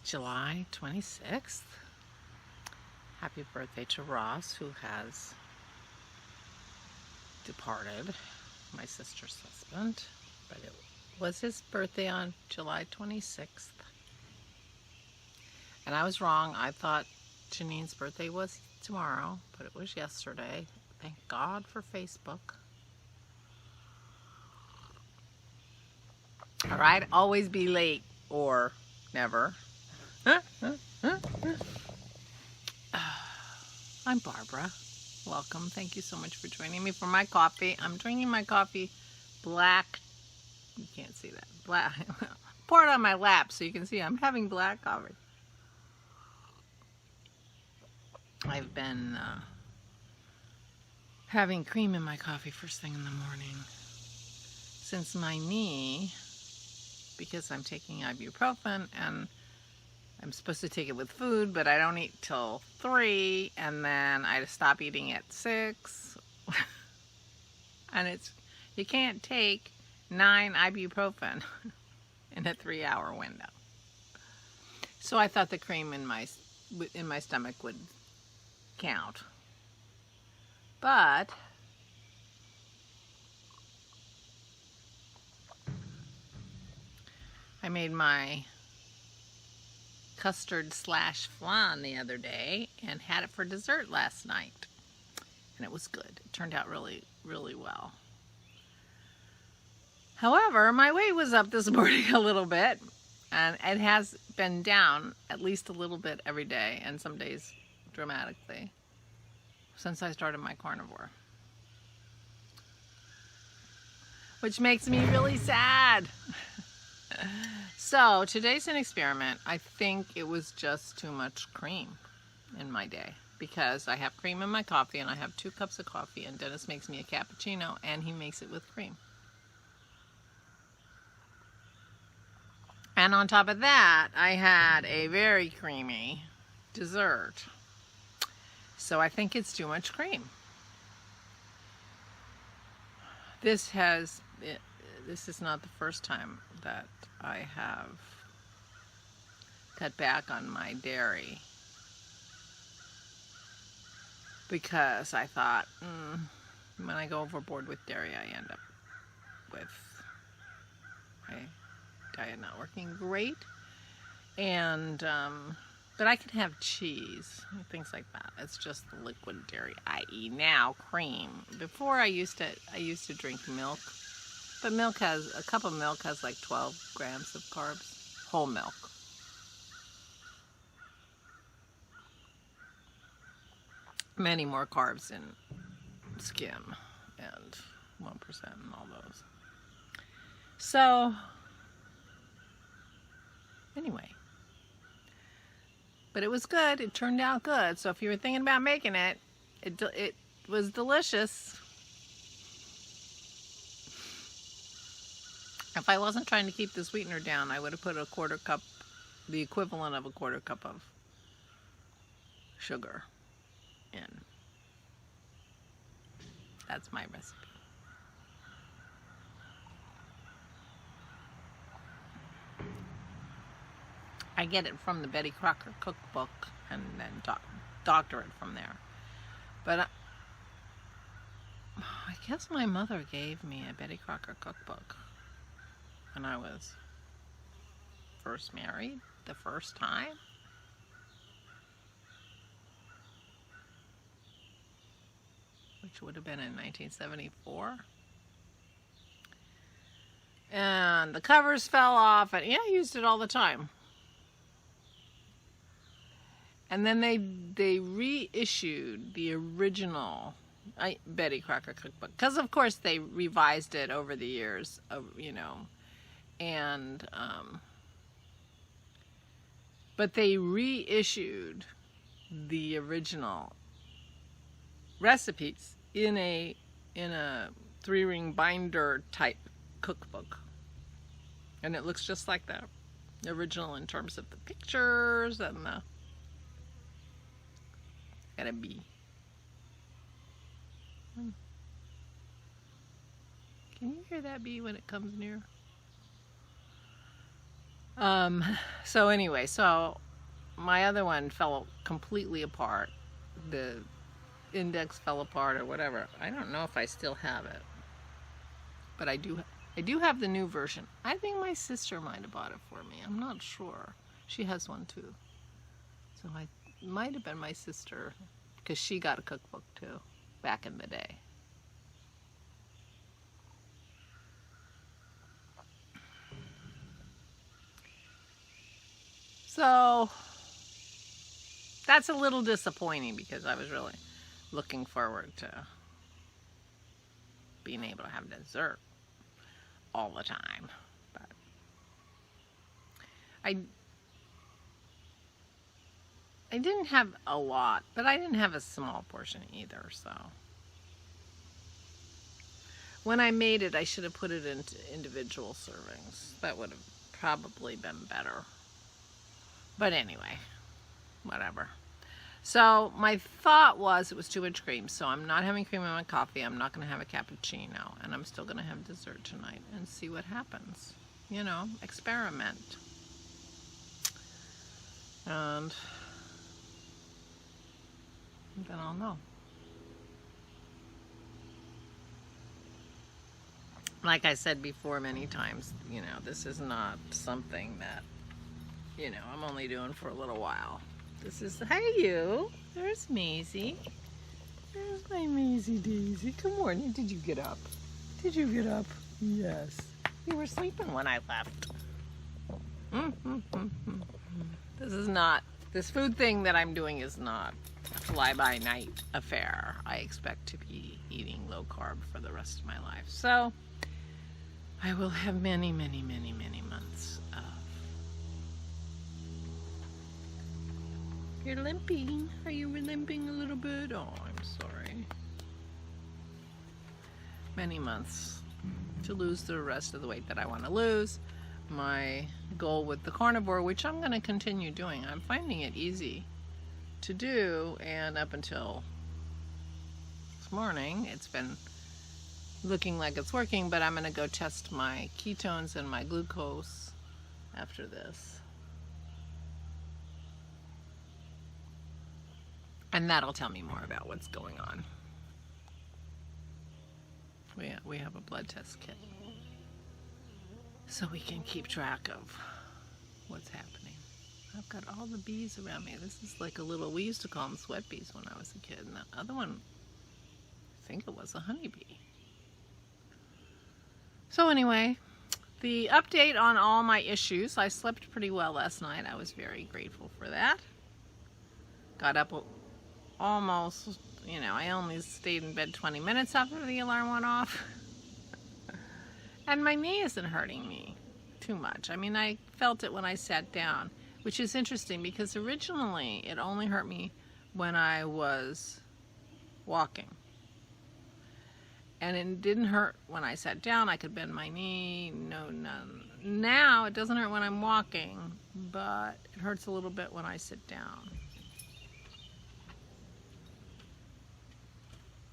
July 26th. Happy birthday to Ross, who has departed, my sister's husband. But it was his birthday on July 26th. And I was wrong. I thought Janine's birthday was tomorrow, but it was yesterday. Thank God for Facebook. All right, always be late or never. I'm Barbara. Welcome. Thank you so much for joining me for my coffee. I'm drinking my coffee black. You can't see that. Black. Pour it on my lap so you can see I'm having black coffee. I've been having cream in my coffee first thing in the morning. Since my knee, because I'm taking ibuprofen and I'm supposed to take it with food, but I don't eat till 3, and then I stop eating at 6. And you can't take 9 ibuprofen in a 3-hour window. So I thought the cream in my stomach would count. But I made my custard / flan the other day and had it for dessert last night. And it was good. It turned out really, really well. However, my weight was up this morning a little bit, and it has been down at least a little bit every day, and some days dramatically, since I started my carnivore. Which makes me really sad. So today's an experiment. I think it was just too much cream in my day, because I have cream in my coffee and I have 2 cups of coffee, and Dennis makes me a cappuccino and he makes it with cream. And on top of that, I had a very creamy dessert. So I think it's too much cream. This is not the first time that I have cut back on my dairy, because I thought, when I go overboard with dairy, I end up with my diet not working great. And but I can have cheese and things like that. It's just the liquid dairy, i.e. now cream. Before I used to drink milk, but a cup of milk has like 12 grams of carbs, whole milk. Many more carbs in skim and 1% and all those. So anyway, but it was good. It turned out good. So if you were thinking about making it, it was delicious. If I wasn't trying to keep the sweetener down, I would have put a 1/4 cup, the equivalent of a 1/4 cup of sugar in. That's my recipe. I get it from the Betty Crocker cookbook and then doctor it from there. But I guess my mother gave me a Betty Crocker cookbook when I was first married, the first time. Which would have been in 1974. And the covers fell off, and I used it all the time. And then they reissued the original Betty Crocker cookbook, because of course they revised it over the years, and but they reissued the original recipes in a 3-ring binder type cookbook, and it looks just like the original in terms of the pictures and the got a bee. Can you hear that bee when it comes near? So anyway, so my other one fell completely apart. The index fell apart or whatever. I don't know if I still have it, but I do have the new version. I think my sister might have bought it for me. I'm not sure. She has one too. So it might have been my sister, because she got a cookbook too back in the day. So that's a little disappointing, because I was really looking forward to being able to have dessert all the time. But I didn't have a lot, but I didn't have a small portion either, so when I made it, I should have put it into individual servings. That would have probably been better. But anyway, whatever. So my thought was it was too much cream, so I'm not having cream in my coffee. I'm not going to have a cappuccino, and I'm still going to have dessert tonight and see what happens. You know, experiment. And then I'll know. Like I said before many times, you know, this is not something that, you know, I'm only doing for a little while. This is, hey you, there's Maisie. There's my Maisie Daisy. Good morning. Did you get up? Did you get up? Yes. You were sleeping when I left. This is not, this food thing that I'm doing is not a fly-by-night affair. I expect to be eating low carb for the rest of my life. So I will have many, many, many, many months of... You're limping. Are you limping a little bit? Oh, I'm sorry. Many months to lose the rest of the weight that I want to lose. My goal with the carnivore, which I'm going to continue doing. I'm finding it easy to do, and up until this morning, it's been looking like it's working, but I'm going to go test my ketones and my glucose after this. And that'll tell me more about what's going on. We have a blood test kit, so we can keep track of what's happening. I've got all the bees around me. This is like a little, we used to call them sweat bees when I was a kid. And the other one, I think it was a honeybee. So anyway, the update on all my issues. I slept pretty well last night. I was very grateful for that. Got up almost, you know, I only stayed in bed 20 minutes after the alarm went off. And my knee isn't hurting me too much. I mean, I felt it when I sat down, which is interesting because originally it only hurt me when I was walking. And it didn't hurt when I sat down. I could bend my knee, none. Now it doesn't hurt when I'm walking, but it hurts a little bit when I sit down.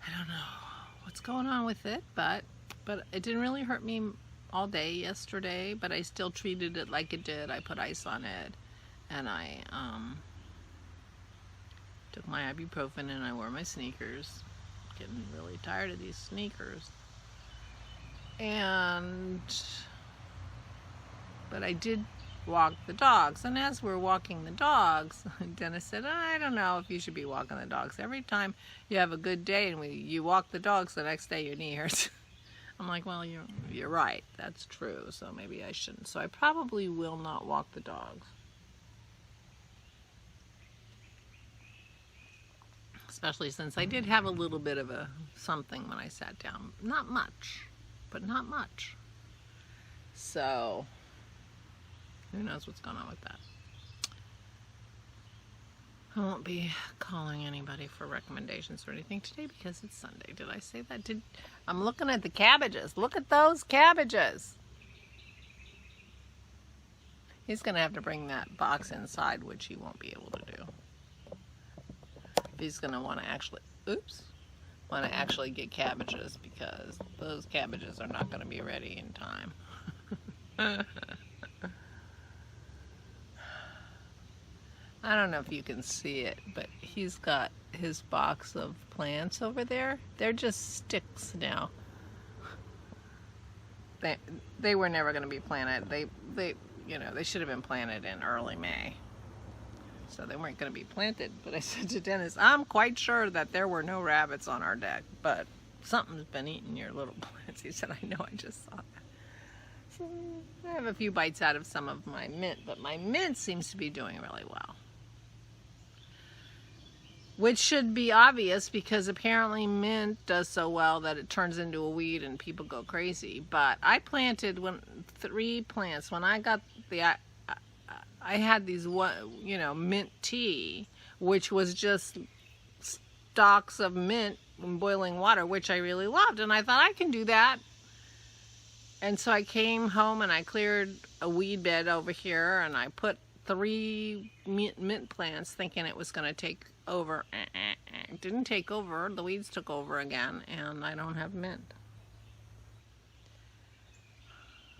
I don't know what's going on with it, but it didn't really hurt me all day yesterday, but I still treated it like it did. I put ice on it, and I took my ibuprofen, and I wore my sneakers. Getting really tired of these sneakers. But I did walk the dogs, and as we're walking the dogs, Dennis said, I don't know if you should be walking the dogs. Every time you have a good day and you walk the dogs, the next day your knee hurts. I'm like, well, you're right. That's true, so maybe I shouldn't. So I probably will not walk the dogs. Especially since I did have a little bit of a something when I sat down. Not much, but not much. So, who knows what's going on with that. I won't be calling anybody for recommendations or anything today because it's Sunday. Did I say that? I'm looking at the cabbages. Look at those cabbages. He's going to have to bring that box inside, which he won't be able to do. He's going to want to actually get cabbages, because those cabbages are not going to be ready in time. I don't know if you can see it, but he's got his box of plants over there. They're just sticks now. They were never going to be planted. They should have been planted in early May. So they weren't going to be planted. But I said to Dennis, I'm quite sure that there were no rabbits on our deck, but something's been eating your little plants. He said, I know, I just saw that. So I have a few bites out of some of my mint, but my mint seems to be doing really well. Which should be obvious because apparently mint does so well that it turns into a weed and people go crazy. But I planted 3 plants. When I got I had these, mint tea, which was just stalks of mint in boiling water, which I really loved. And I thought, I can do that. And so I came home and I cleared a weed bed over here and I put 3 mint plants thinking it was going to take over. It didn't take over. The weeds took over again and I don't have mint.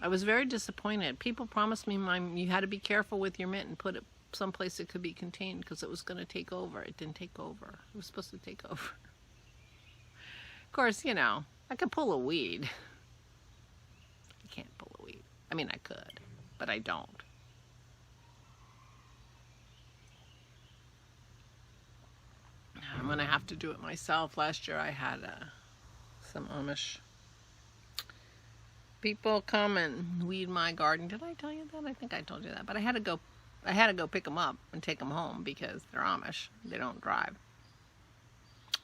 I was very disappointed. People promised me you had to be careful with your mint and put it someplace it could be contained because it was going to take over. It didn't take over. It was supposed to take over. Of course, I could pull a weed. I can't pull a weed. I mean, I could, but I don't. I'm going to have to do it myself. Last year I had some Amish people come and weed my garden. Did I tell you that? I think I told you that. But I had to go pick them up and take them home because they're Amish. They don't drive.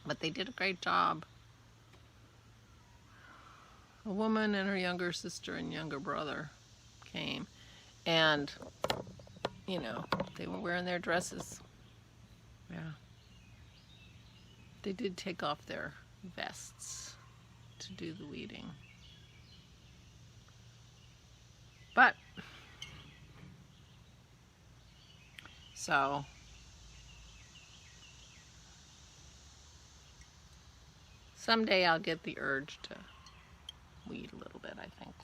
But they did a great job. A woman and her younger sister and younger brother came. And, they were wearing their dresses. Yeah. They did take off their vests to do the weeding. But, so, someday I'll get the urge to weed a little bit, I think.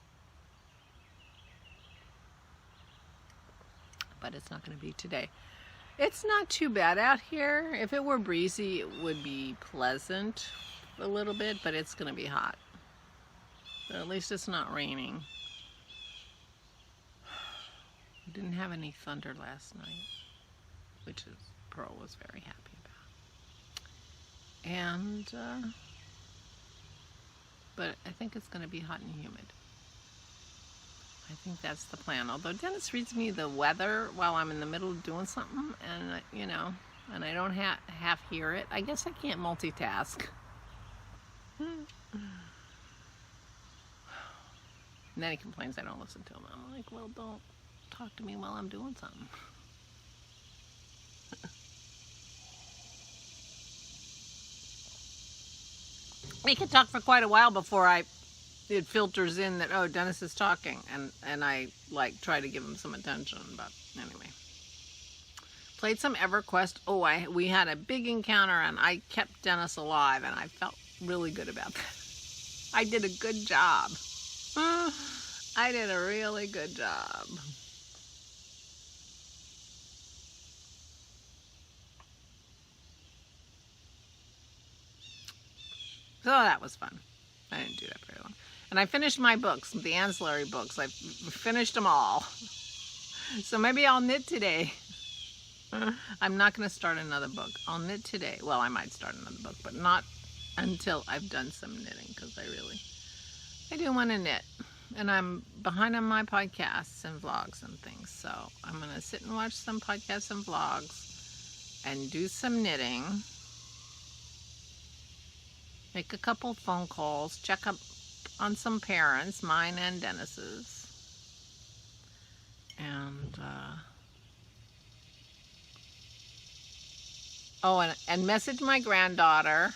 But it's not going to be today. It's not too bad out here. If it were breezy, it would be pleasant a little bit, but it's going to be hot. But at least it's not raining. We didn't have any thunder last night, which Pearl was very happy about. And, but I think it's going to be hot and humid. I think that's the plan. Although Dennis reads me the weather while I'm in the middle of doing something, and and I don't half hear it. I guess I can't multitask. And then he complains I don't listen to him. I'm like, well, don't talk to me while I'm doing something. We could talk for quite a while before it filters in that, oh, Dennis is talking, and I try to give him some attention, but anyway. Played some EverQuest. Oh, we had a big encounter and I kept Dennis alive and I felt really good about that. I did a good job. I did a really good job. So that was fun. I didn't do that very long. And I finished my books, the ancillary books. I finished them all. So maybe I'll knit today. I'm not going to start another book. I'll knit today. Well, I might start another book, but not until I've done some knitting, because I do want to knit. And I'm behind on my podcasts and vlogs and things. So I'm going to sit and watch some podcasts and vlogs and do some knitting. Make a couple phone calls, check up on some parents, mine and Dennis's. And, and message my granddaughter.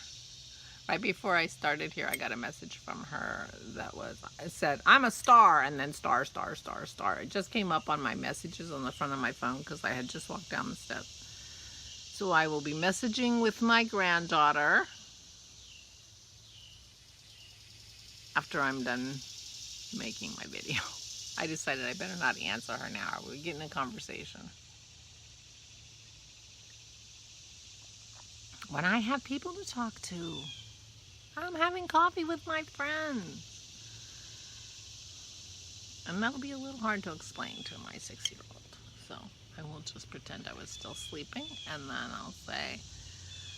Right before I started here, I got a message from her that said, I'm a star, and then star, star, star, star. It just came up on my messages on the front of my phone because I had just walked down the steps. So I will be messaging with my granddaughter after I'm done making my video. I decided I better not answer her now. We're getting a conversation. when I have people to talk to. I'm having coffee with my friends. And that'll be a little hard to explain to my 6-year-old. So I will just pretend I was still sleeping, and then I'll say,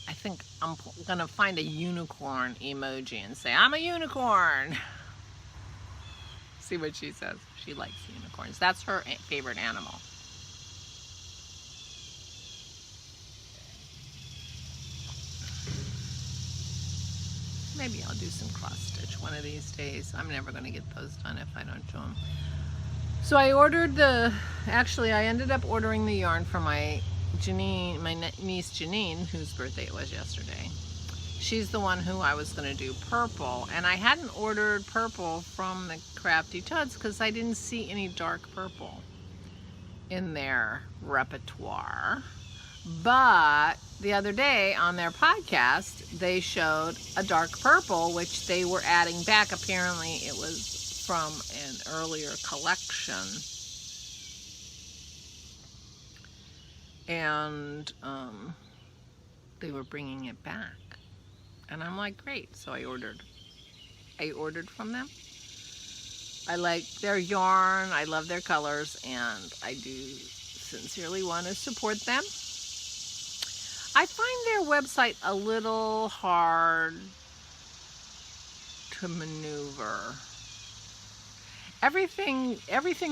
I think I'm gonna find a unicorn emoji and say, I'm a unicorn. See what she says. She likes unicorns. That's her favorite animal. Maybe I'll do some cross stitch one of these days. I'm never going to get those done if I don't do them. So I ordered actually I ended up ordering the yarn for my niece Janine, whose birthday it was yesterday. She's the one who I was going to do purple, and I hadn't ordered purple from the Crafty Tuds because I didn't see any dark purple in their repertoire. But the other day on their podcast, they showed a dark purple, which they were adding back. Apparently it was from an earlier collection. And they were bringing it back. And I'm like, great. So I ordered from them. I like their yarn. I love their colors. And I do sincerely want to support them. I find their website a little hard to maneuver. Everything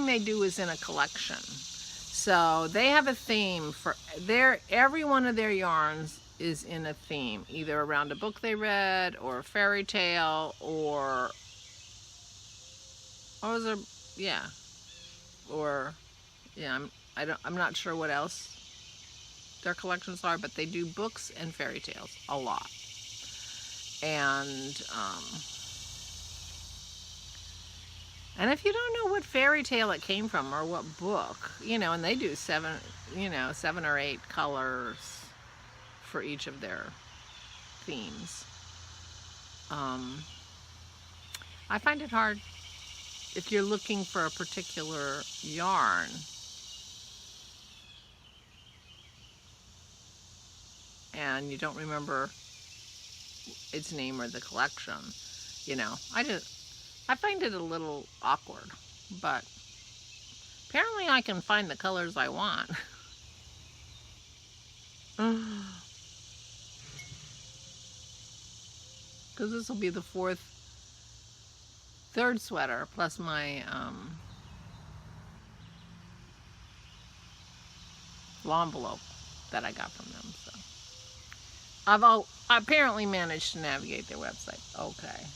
they do is in a collection. So they have a theme for every one of their yarns is in a theme, either around a book they read or a fairy tale or I'm not sure what else their collections are, but they do books and fairy tales a lot. And if you don't know what fairy tale it came from or what book, and they do 7 or 8 colors for each of their themes. I find it hard if you're looking for a particular yarn. And you don't remember its name or the collection, I find it a little awkward, but apparently I can find the colors I want. Because this will be the third sweater plus my envelope that I got from them. So I've apparently managed to navigate their website. Okay.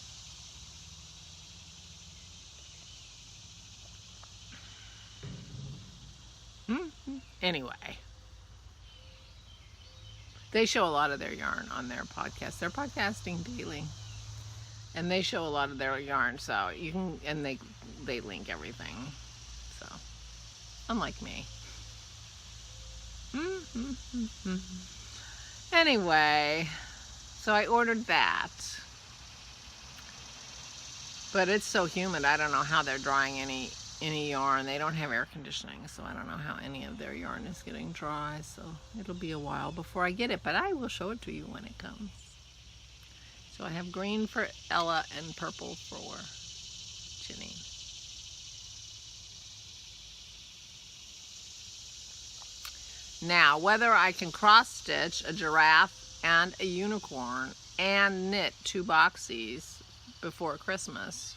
Anyway, they show a lot of their yarn on their podcast. They're podcasting daily, and they show a lot of their yarn. So you can, and they link everything. So unlike me. Anyway, so I ordered that, but it's so humid. I don't know how they're drying any yarn. They don't have air conditioning, so I don't know how any of their yarn is getting dry. So it'll be a while before I get it, but I will show it to you when it comes. So I have green for Ella and purple for Ginny. Now, whether I can cross stitch a giraffe and a unicorn and knit 2 boxies before Christmas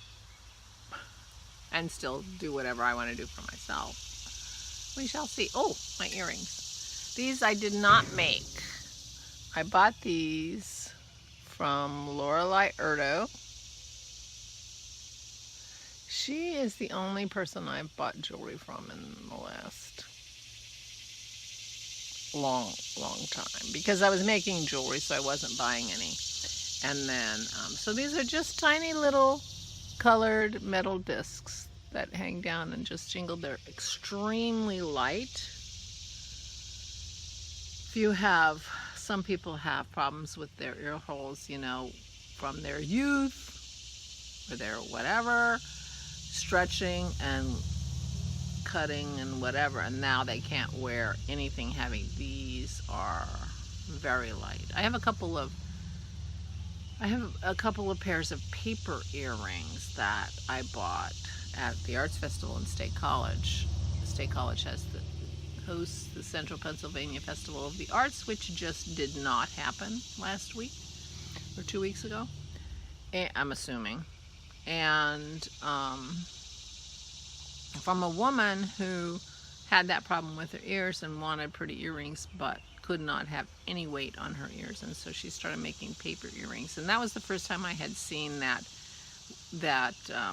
and still do whatever I want to do for myself, we shall see. Oh, my earrings. These I did not make. I bought these from Lorelei Eurto. She is the only person I've bought jewelry from in the last long time, because I was making jewelry, so I wasn't buying any. And then so these are just tiny little colored metal discs that hang down and just jingle. They're extremely light. If you have, some people have problems with their ear holes, from their youth or their whatever, stretching and cutting and whatever, and now they can't wear anything heavy. These are very light. I have a couple of pairs of paper earrings that I bought at the Arts Festival in State College. State College hosts the Central Pennsylvania Festival of the Arts, which just did not happen last week or 2 weeks ago, I'm assuming. And from a woman who had that problem with her ears and wanted pretty earrings but could not have any weight on her ears, and so she started making paper earrings. And that was the first time I had seen that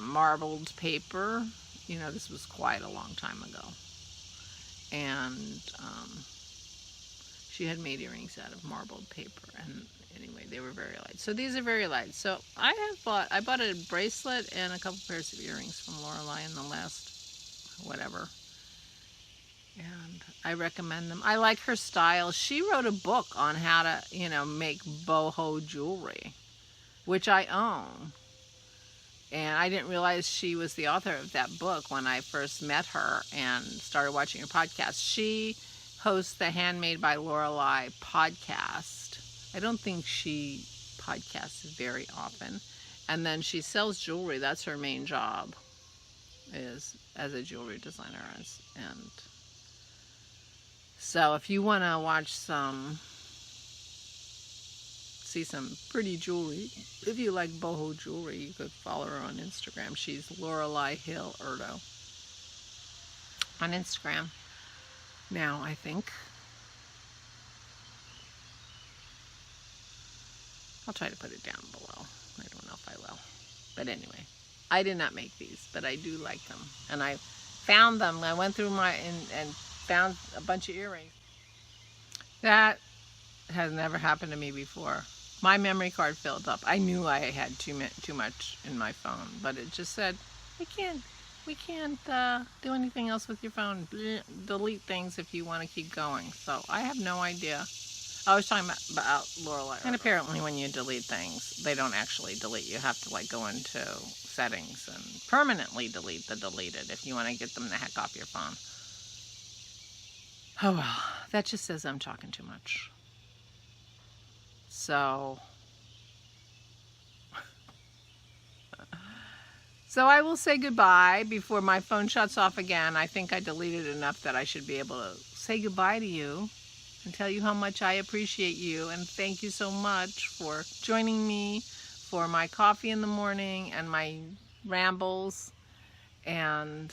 marbled paper. You know, this was quite a long time ago. And she had made earrings out of marbled paper, and anyway, they were very light. So these are very light. So I bought a bracelet and a couple pairs of earrings from Lorelei in the last whatever, and I recommend them. I like her style. She wrote a book on how to, you know, make boho jewelry, which I own. And I didn't realize she was the author of that book when I first met her and started watching her podcast. She hosts the Handmade by Lorelei podcast. I don't think she podcasts very often. And then she sells jewelry. That's her main job, is as a jewelry designer. And so if you want to watch see some pretty jewelry, if you like boho jewelry, you could follow her on Instagram. She's Lorelei Eurto on Instagram now, I think. I'll try to put it down below. I don't know if I will, but anyway, I did not make these, but I do like them, and I found them. I went through and found a bunch of earrings. That has never happened to me before. My memory card filled up. I knew I had too much in my phone, but it just said, we can't do anything else with your phone. Delete things if you want to keep going. So I have no idea. I was talking about Lorelei. And apparently when you delete things, they don't actually delete. You have to like go into settings and permanently delete the deleted if you want to get them the heck off your phone. Oh well, that just says I'm talking too much. So I will say goodbye before my phone shuts off again. I think I deleted enough that I should be able to say goodbye to you and tell you how much I appreciate you, and thank you so much for joining me for my coffee in the morning and my rambles, and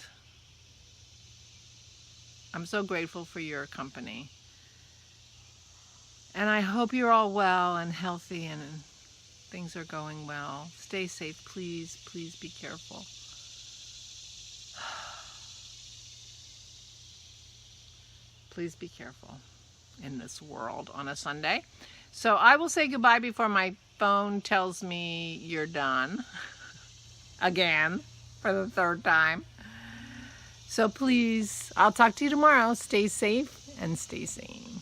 I'm so grateful for your company. And I hope you're all well and healthy and things are going well. Stay safe, please. Please be careful. Please be careful in this world on a Sunday. So I will say goodbye before my phone tells me you're done. Again, for the third time. So please, I'll talk to you tomorrow. Stay safe and stay sane.